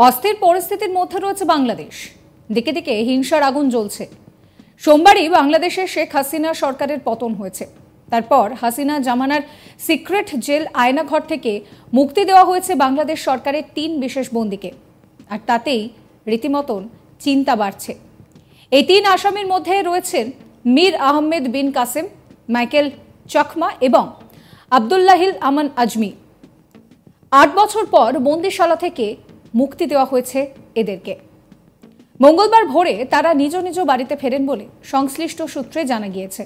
অস্থির পরিস্থিতির মধ্যে রয়েছে বাংলাদেশ। দিকে দিকে হিংসার আগুন জ্বলছে। সোমবারই বাংলাদেশে শেখ হাসিনা সরকারের পতন হয়েছে। তারপর হাসিনা জামানার সিক্রেট জেল আয়নাঘর থেকে মুক্তি দেওয়া হয়েছে বাংলাদেশ সরকারের ৩ বিশেষ বন্দীকে। আর তাতেই রীতিমতন চিন্তা বাড়ছে। এই ৩ আসামির মধ্যে রয়েছেন মীর আহমেদ বিন কাসেম, মাইকেল চকমা এবং আব্দুল্লাহিল আমান আজমি। ৮ বছর পর বন্দিশালা থেকে মুক্তি দেওয়া হয়েছে এদেরকে। মঙ্গলবার ভোরে তারা নিজ নিজ বাড়িতে ফেরেন বলে সংশ্লিষ্ট সূত্রে জানা গিয়েছে।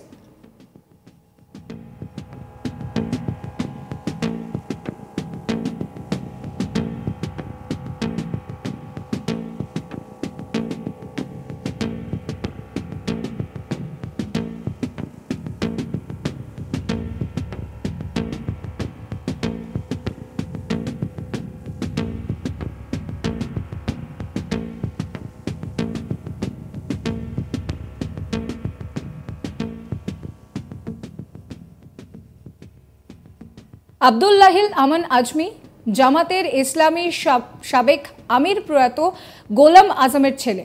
আব্দুল্লাহিল আমান আজমি জামাতের ইসলামী সাবেক আমির প্রয়াত গোলাম আজমের ছেলে।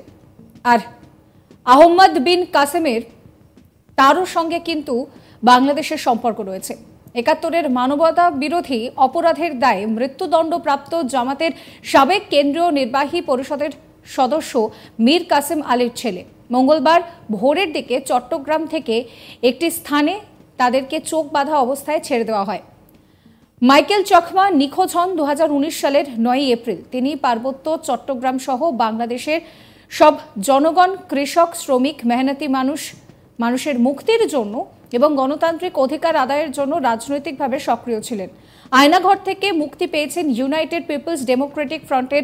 আর আহমদ বিন কাসেমের তারও সঙ্গে কিন্তু বাংলাদেশের সম্পর্ক রয়েছে। ৭১-এর মানবতা বিরোধী অপরাধের দায়ে মৃত্যুদণ্ডপ্রাপ্ত জামাতের সাবেক কেন্দ্রীয় নির্বাহী পরিষদের সদস্য মীর কাসেম আলীর ছেলে। মঙ্গলবার ভোরের দিকে চট্টগ্রাম থেকে একটি স্থানে তাদেরকে চোখ বাঁধা অবস্থায় ছেড়ে দেওয়া হয়। মাইকেল চকমা নিখোঁজ হন ২০১৯ সালের ৯ এপ্রিল। তিনি পার্বত্য চট্টগ্রাম সহ বাংলাদেশের সব জনগণ, কৃষক, শ্রমিক, মেহনতি মানুষের মুক্তির জন্য এবং গণতান্ত্রিক অধিকার আদায়ের জন্য রাজনৈতিকভাবে সক্রিয় ছিলেন। আয়নাঘর থেকে মুক্তি পেয়েছেন ইউনাইটেড পিপলস ডেমোক্রেটিক ফ্রন্টের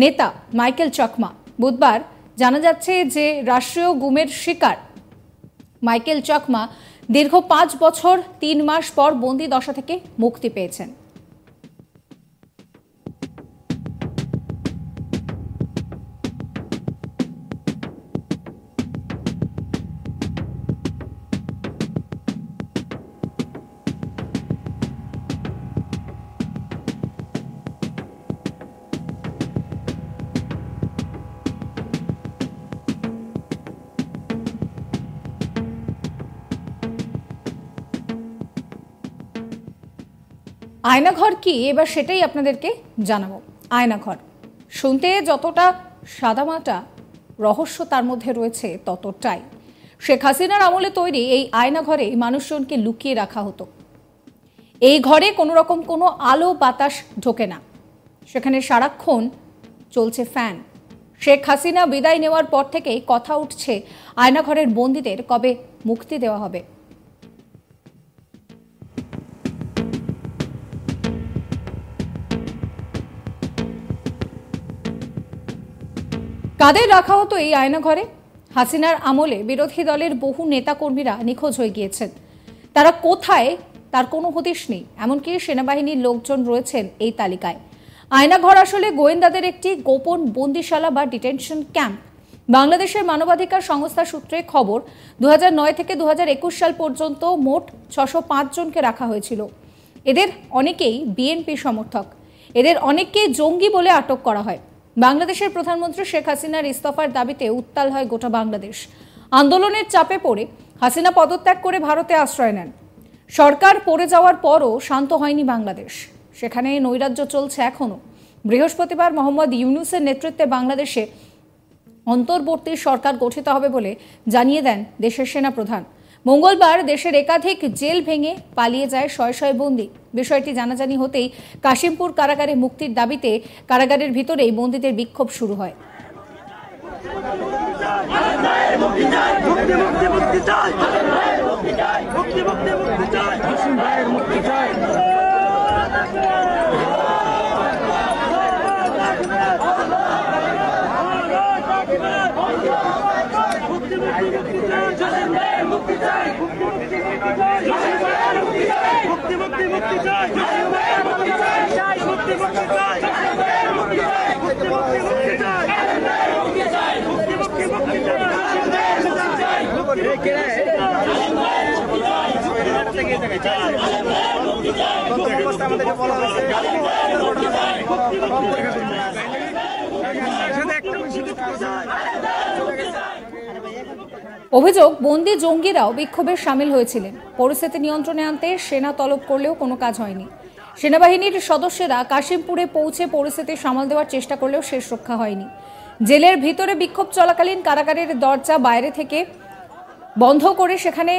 নেতা মাইকেল চকমা। বুধবার জানা যাচ্ছে যে রাষ্ট্রীয় গুমের শিকার মাইকেল চকমা দীর্ঘ ৫ বছর ৩ মাস পর বন্দি দশা থেকে মুক্তি পেয়েছেন। আয়নাঘর কি, এবার সেটাই আপনাদেরকে জানাবো। আয়নাঘর শুনতে যতটা সাদামাটা, রহস্য তার মধ্যে রয়েছে ততটাই। শেখ হাসিনার আমলে তৈরি এই আয়নাঘরে মানুষজনকে লুকিয়ে রাখা হতো। এই ঘরে কোনো রকম কোনো আলো বাতাস ঢোকে না, সেখানে সারাক্ষণ চলছে ফ্যান। শেখ হাসিনা বিদায় নেওয়ার পর থেকেই কথা উঠছে আয়নাঘরের বন্দীদের কবে মুক্তি দেওয়া হবে। কাদের রাখা হতো এই আয়নাঘরে? হাসিনার আমলে বিরোধী দলের বহু নেতাকর্মীরা নিখোঁজ হয়ে গিয়েছেন। তারা কোথায় তার কোনো হদিশ নেই। এমনকি সেনাবাহিনীর লোকজন রয়েছেন এই তালিকায়। আয়নাঘর আসলে গোয়েন্দাদের একটি গোপন বন্দিশালা বা ডিটেনশন ক্যাম্প। বাংলাদেশের মানবাধিকার সংস্থা সূত্রে খবর, ২০০৯ থেকে ২০২১ সাল পর্যন্ত মোট ৬০৫ জনকে রাখা হয়েছিল। এদের অনেকেই বিএনপি সমর্থক। এদের অনেককে জঙ্গি বলে আটক করা হয়। বাংলাদেশের প্রধানমন্ত্রী শেখ হাসিনার ইস্তফার দাবিতে উত্তাল হয় গোটা বাংলাদেশ। আন্দোলনের চাপে পড়ে হাসিনা পদত্যাগ করে ভারতে আশ্রয় নেন। সরকার পড়ে যাওয়ার পরও শান্ত হয়নি বাংলাদেশ। সেখানে নৈরাজ্য চলছে এখনো। বৃহস্পতিবার মোহাম্মদ ইউনূসের নেতৃত্বে বাংলাদেশে অন্তর্বর্তী সরকার গঠিত হবে বলে জানিয়ে দেন দেশের সেনাপ্রধান। মঙ্গলবার দেশের একাধিক জেল ভেঙে পালিয়ে যায় শয়ে শয়ে বন্দী। বিষয়টি জানাজানি হতেই কাশিমপুর কারাগারে মুক্তির দাবিতে কারাগারের ভিতরেই বন্দীদের বিক্ষোভ শুরু হয়। আমাদেরকে বলা হয়েছে অভিযোগ, বন্দি জঙ্গিরাও বিক্ষোভে সামিল হয়েছিলেন। পরিস্থিতি নিয়ন্ত্রণে আনতে সেনা তলব করলেও কোনো কাজ হয়নি। সেনাবাহিনীর সদস্যরা কাশিমপুরে পৌঁছে পরিস্থিতি সামাল দেওয়ার চেষ্টা করলেও শেষ রক্ষা হয়নি। জেলের ভিতরে বিক্ষোভ চলাকালীন কারাগারের দরজা বাইরে থেকে বন্ধ করে সেখানে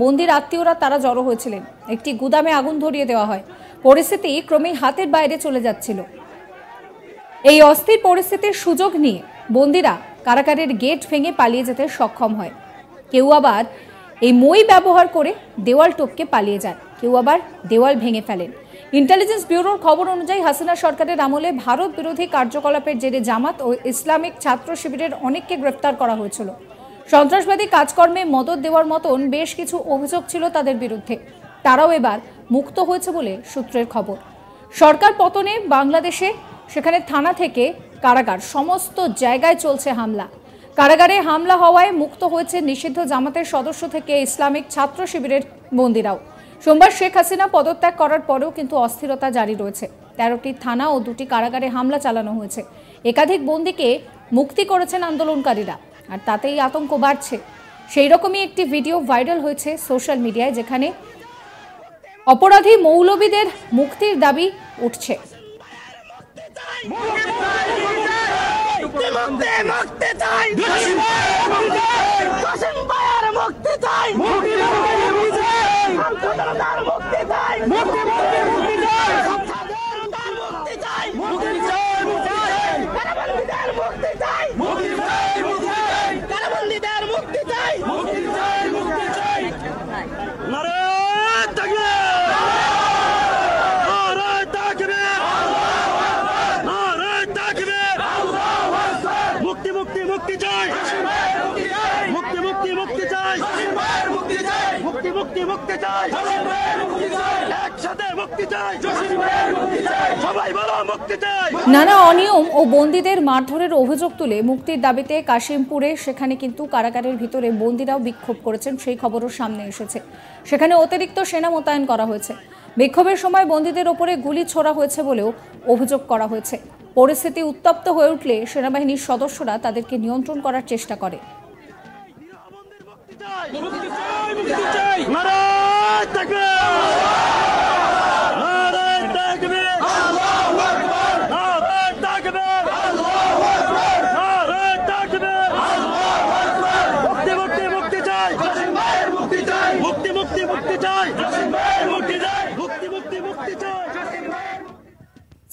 বন্দির আত্মীয়রা তারা জড়ো হয়েছিলেন। একটি গুদামে আগুন ধরিয়ে দেওয়া হয়। পরিস্থিতি ক্রমেই হাতের বাইরে চলে যাচ্ছিল। এই অস্থির পরিস্থিতির সুযোগ নিয়ে বন্দিরা কারাগারের গেট ভেঙে পালিয়ে যেতে সক্ষম হয়। কেউ আবার এই মই ব্যবহার করে দেওয়াল টপকে পালিয়ে যান, কেউ আবার দেওয়াল ভেঙে ফেলেন। ইন্টেলিজেন্স ব্যুরোর খবর অনুযায়ী হাসিনা সরকারের আমলে ভারত বিরোধী কার্যকলাপের জেরে জামাত ও ইসলামিক ছাত্র শিবিরের অনেককে গ্রেফতার করা হয়েছিল। সন্ত্রাসবাদী কাজকর্মে মদত দেওয়ার মতন বেশ কিছু অভিযোগ ছিল তাদের বিরুদ্ধে। তারাও এবার মুক্ত হয়েছে বলে সূত্রের খবর। সরকার পতনে বাংলাদেশে সেখানে থানা থেকে কারাগার সমস্ত জায়গায় চলছে হামলা। কারাগারে হামলা হওয়ায় মুক্ত হয়েছে নিষিদ্ধ জামাতের সদস্য থেকে ইসলামিক ছাত্র শিবিরের বন্দিরাও। সোমবার শেখ হাসিনা পদত্যাগ করার পরেও কিন্তু অস্থিরতা জারি রয়েছে। 13টি থানা ও 2টি কারাগারে হামলা চালানো হয়েছে। একাধিক বন্দীকে মুক্তি করেছেন আন্দোলনকারীরা, আর তাতেই আতঙ্ক বাড়ছে। সেই রকমই একটি ভিডিও ভাইরাল হয়েছে সোশ্যাল মিডিয়ায়, যেখানে অপরাধী মৌলবীদের মুক্তির দাবি উঠছে। নানা অনিয়ম ও বন্দীদের মারধরের অভিযোগ তুলে মুক্তির দাবিতে কাশিমপুরে সেখানে কিন্তু কারাগারের ভিতরে বন্দীরাও বিক্ষোভ করেছেন, সেই খবরও সামনে এসেছে। সেখানে অতিরিক্ত সেনা মোতায়েন করা হয়েছে। বিক্ষোভের সময় বন্দীদের ওপরে গুলি ছোড়া হয়েছে বলেও অভিযোগ করা হয়েছে। পরিস্থিতি উত্তপ্ত হয়ে উঠলে সেনাবাহিনীর সদস্যরা তাদেরকে নিয়ন্ত্রণ করার চেষ্টা করে।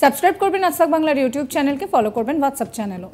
সাবস্ক্রাইব করবেন আজ তাক বাংলার ইউটিউব চ্যানেলকে, ফলো করবেন হোয়াটসঅ্যাপ চ্যানেলও।